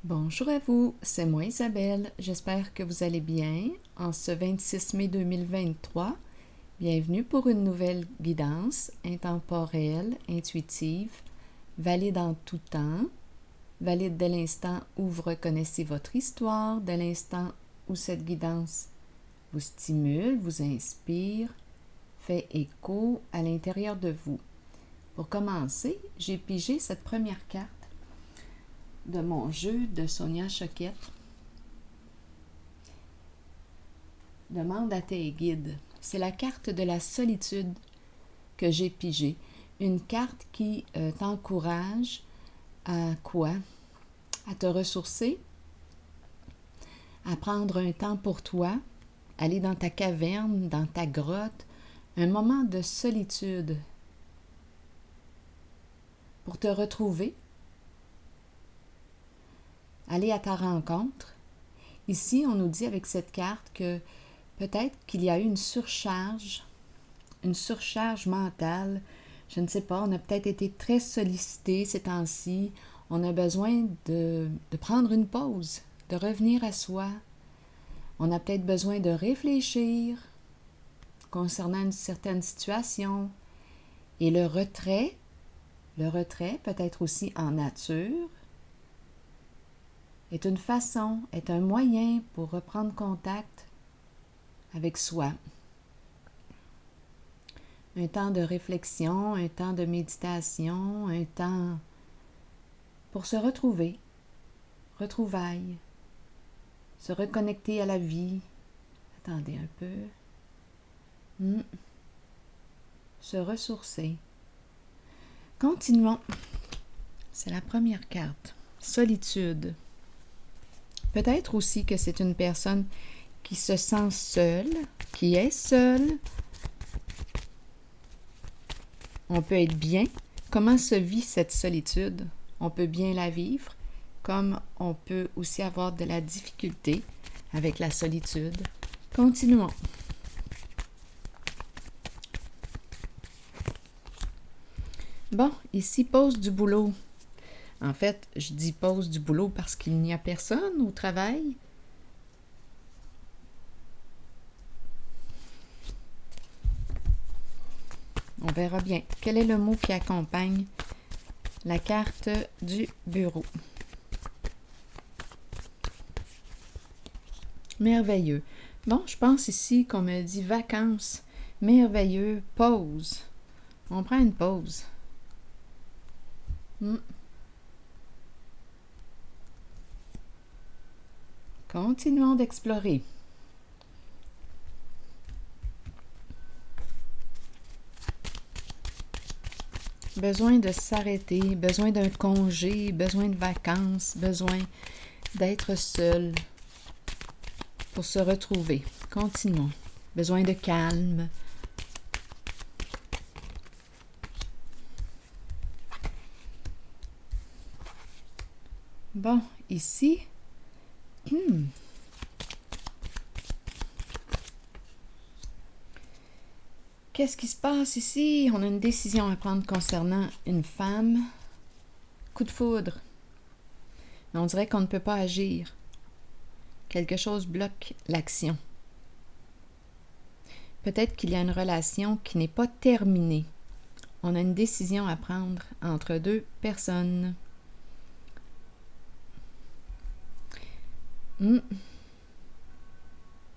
Bonjour à vous, c'est moi Isabelle. J'espère que vous allez bien en ce 26 mai 2023. Bienvenue pour une nouvelle guidance intemporelle, intuitive, valide en tout temps, valide dès l'instant où vous reconnaissez votre histoire, dès l'instant où cette guidance vous stimule, vous inspire, fait écho à l'intérieur de vous. Pour commencer, j'ai pigé cette première carte de mon jeu de Sonia Choquette. Demande à tes guides. C'est la carte de la solitude que j'ai pigée. Une carte qui t'encourage à quoi? À te ressourcer, à prendre un temps pour toi, aller dans ta caverne, dans ta grotte, un moment de solitude pour te retrouver, aller à ta rencontre. Ici, on nous dit avec cette carte que peut-être qu'il y a eu une surcharge mentale. Je ne sais pas, on a peut-être été très sollicité ces temps-ci. On a besoin de prendre une pause, de revenir à soi. On a peut-être besoin de réfléchir concernant une certaine situation. Et le retrait peut-être aussi en nature, est une façon, est un moyen pour reprendre contact avec soi. Un temps de réflexion, un temps de méditation, un temps pour se retrouver, retrouvailles, se reconnecter à la vie. Attendez un peu. Se ressourcer. Continuons. C'est la première carte. Solitude. Peut-être aussi que c'est une personne qui se sent seule, qui est seule. On peut être bien. Comment se vit cette solitude? On peut bien la vivre, comme on peut aussi avoir de la difficulté avec la solitude. Continuons. Bon, ici, pause du boulot. En fait, je dis pause du boulot parce qu'il n'y a personne au travail. On verra bien. Quel est le mot qui accompagne la carte du bureau? Merveilleux. Bon, je pense ici qu'on me dit vacances. Merveilleux. Pause. On prend une pause. Continuons d'explorer. Besoin de s'arrêter, besoin d'un congé, besoin de vacances, besoin d'être seul pour se retrouver. Continuons. Besoin de calme. Bon, ici, qu'est-ce qui se passe ici? On a une décision à prendre concernant une femme. Coup de foudre. Mais on dirait qu'on ne peut pas agir. Quelque chose bloque l'action. Peut-être qu'il y a une relation qui n'est pas terminée. On a une décision à prendre entre deux personnes.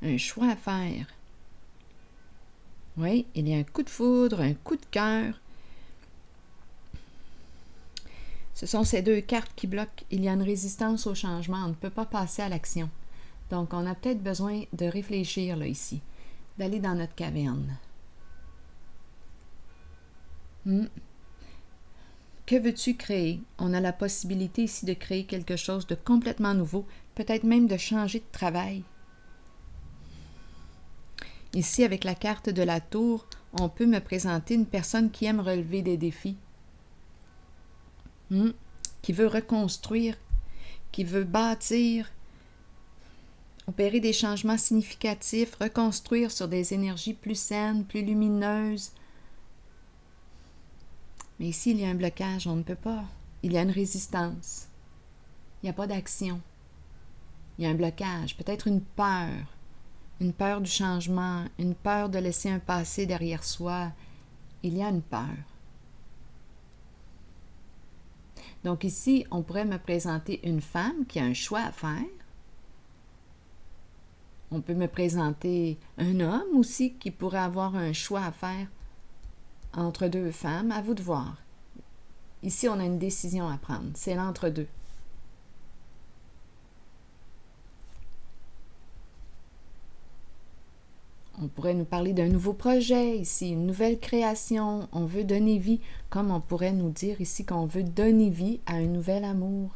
Un choix à faire. Oui, il y a un coup de foudre, un coup de cœur. Ce sont ces deux cartes qui bloquent. Il y a une résistance au changement. On ne peut pas passer à l'action. Donc, on a peut-être besoin de réfléchir là ici, d'aller dans notre caverne. Que veux-tu créer? On a la possibilité ici de créer quelque chose de complètement nouveau, peut-être même de changer de travail. Ici, avec la carte de la tour, on peut me présenter une personne qui aime relever des défis, qui veut reconstruire, qui veut bâtir, opérer des changements significatifs, reconstruire sur des énergies plus saines, plus lumineuses. Mais ici, il y a un blocage, on ne peut pas. Il y a une résistance. il n'y a pas d'action. Il y a un blocage, peut-être une peur du changement, une peur de laisser un passé derrière soi. Il y a une peur. Donc ici, on pourrait me présenter une femme qui a un choix à faire. On peut me présenter un homme aussi qui pourrait avoir un choix à faire entre deux femmes. À vous de voir. Ici, on a une décision à prendre. C'est l'entre-deux. On pourrait nous parler d'un nouveau projet ici, une nouvelle création. On veut donner vie, comme on pourrait nous dire ici qu'on veut donner vie à un nouvel amour,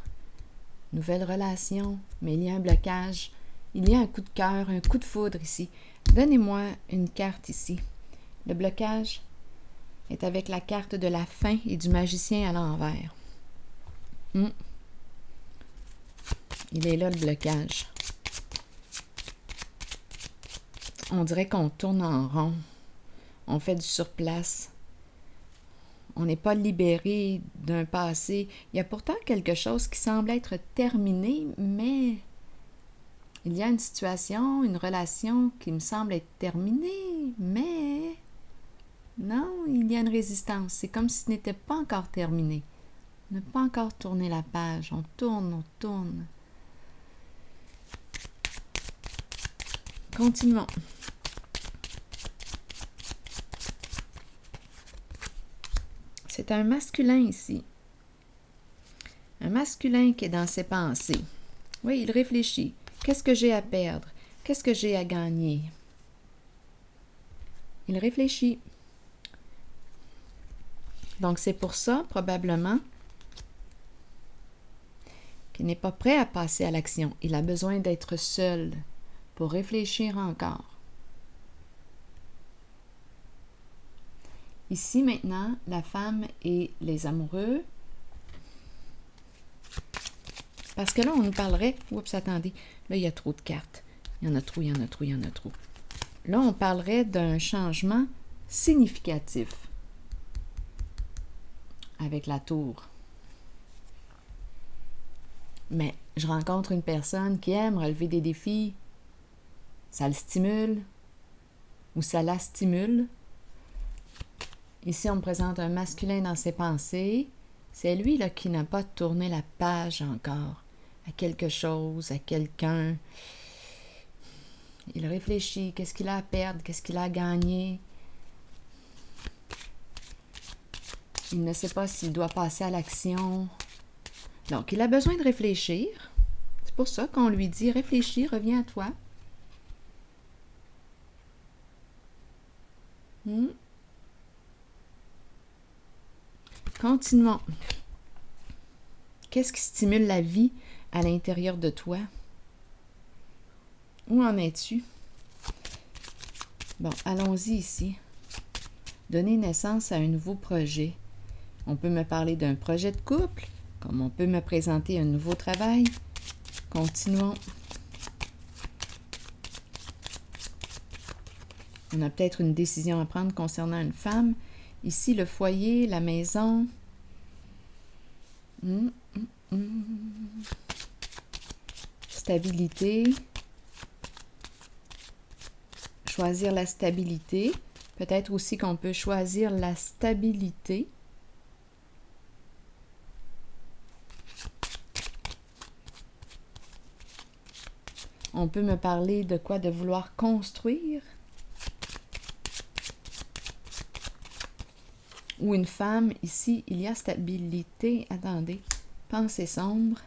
nouvelle relation. Mais il y a un blocage. Il y a un coup de cœur, un coup de foudre ici. Donnez-moi une carte ici. Le blocage est avec la carte de la fin et du magicien à l'envers. Il est là le blocage. On dirait qu'on tourne en rond. On fait du surplace. On n'est pas libéré d'un passé. Il y a pourtant quelque chose qui semble être terminé, mais il y a une situation, une relation qui me semble être terminée, mais non, il y a une résistance. C'est comme si ce n'était pas encore terminé. On n'a pas encore tourné la page. On tourne, on tourne. Continuons. C'est un masculin ici. Un masculin qui est dans ses pensées. Oui, il réfléchit. Qu'est-ce que j'ai à perdre? Qu'est-ce que j'ai à gagner? Il réfléchit. Donc, c'est pour ça, probablement, qu'il n'est pas prêt à passer à l'action. Il a besoin d'être seul pour réfléchir encore. Ici, maintenant, la femme et les amoureux. Parce que là, on nous parlerait... Oups, attendez. Là, il y a trop de cartes. Il y en a trop, il y en a trop, il y en a trop. Là, on parlerait d'un changement significatif avec la tour. Mais je rencontre une personne qui aime relever des défis. Ça le stimule ou ça la stimule. Ici, on me présente un masculin dans ses pensées. C'est lui là, qui n'a pas tourné la page encore à quelque chose, à quelqu'un. Il réfléchit. Qu'est-ce qu'il a à perdre? Qu'est-ce qu'il a à gagner? Il ne sait pas s'il doit passer à l'action. Donc, il a besoin de réfléchir. C'est pour ça qu'on lui dit « Réfléchis, reviens à toi. » Continuons. Qu'est-ce qui stimule la vie à l'intérieur de toi? Où en es-tu? Bon, allons-y ici. Donner naissance à un nouveau projet. On peut me parler d'un projet de couple, comme on peut me présenter un nouveau travail. Continuons. On a peut-être une décision à prendre concernant une femme. Ici, le foyer, la maison. Stabilité. Choisir la stabilité. Peut-être aussi qu'on peut choisir la stabilité. On peut me parler de quoi? De vouloir construire. Ou une femme, ici, il y a stabilité. Attendez, pensée sombre.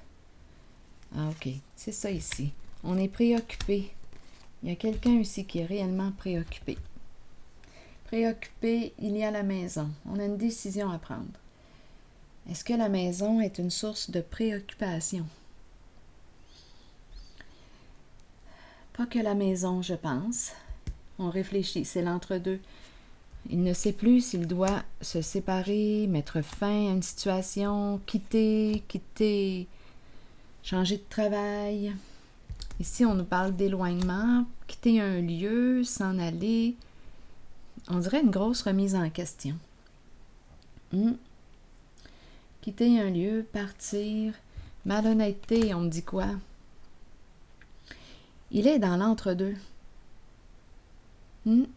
Ah, ok, c'est ça ici. On est préoccupé. Il y a quelqu'un ici qui est réellement préoccupé. Préoccupé, il y a la maison. On a une décision à prendre. Est-ce que la maison est une source de préoccupation? Pas que la maison, je pense. On réfléchit, c'est l'entre-deux. Il ne sait plus s'il doit se séparer, mettre fin à une situation, quitter, changer de travail. Ici, on nous parle d'éloignement, quitter un lieu, s'en aller. On dirait une grosse remise en question. Quitter un lieu, partir, Malhonnêteté, on me dit quoi? Il est dans l'entre-deux. Il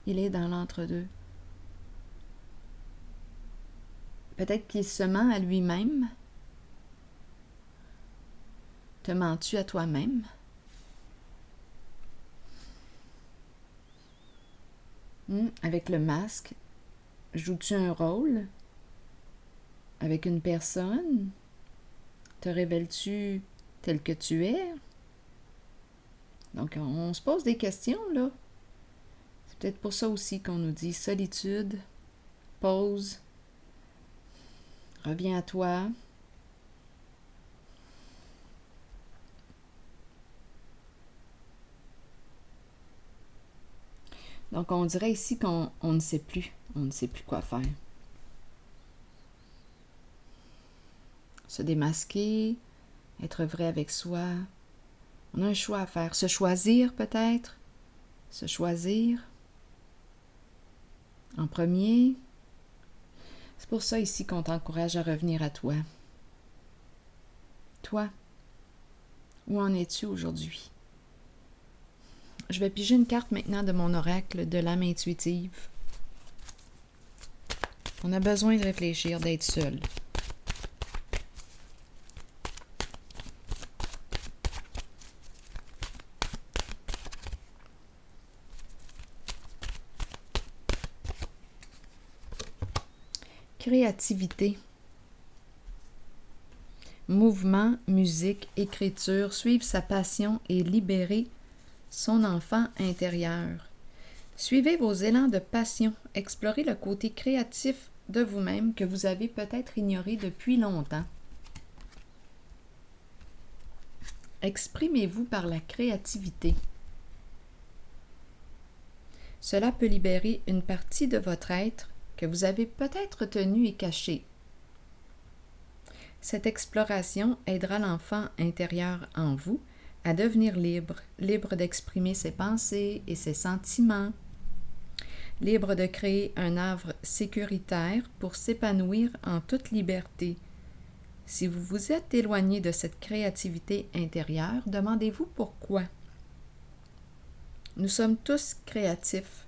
est dans l'entre-deux. Peut-être qu'il se ment à lui-même. Te mens-tu à toi-même? Avec le masque, joues-tu un rôle avec une personne? Te révèles-tu tel que tu es? Donc, on se pose des questions, là. C'est peut-être pour ça aussi qu'on nous dit solitude, pause, reviens à toi. Donc, on dirait ici qu'on ne sait plus. On ne sait plus quoi faire. Se démasquer, être vrai avec soi. On a un choix à faire. Se choisir peut-être. Se choisir. En premier. C'est pour ça ici qu'on t'encourage à revenir à toi. Toi, où en es-tu aujourd'hui? Je vais piger une carte maintenant de mon oracle de l'âme intuitive. On a besoin de réfléchir, d'être seul. Créativité. Mouvement, musique, écriture, suivre sa passion et libérer son enfant intérieur. Suivez vos élans de passion, explorez le côté créatif de vous-même que vous avez peut-être ignoré depuis longtemps. Exprimez-vous par la créativité. Cela peut libérer une partie de votre être que vous avez peut-être tenu et caché. Cette exploration aidera l'enfant intérieur en vous à devenir libre, libre d'exprimer ses pensées et ses sentiments, libre de créer un havre sécuritaire pour s'épanouir en toute liberté. Si vous vous êtes éloigné de cette créativité intérieure, demandez-vous pourquoi. Nous sommes tous créatifs.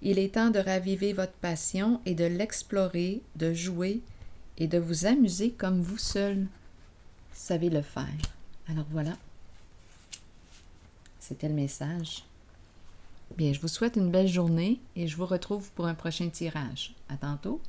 Il est temps de raviver votre passion et de l'explorer, de jouer et de vous amuser comme vous seul savez le faire. Alors voilà, c'était le message. Bien, je vous souhaite une belle journée et je vous retrouve pour un prochain tirage. À tantôt.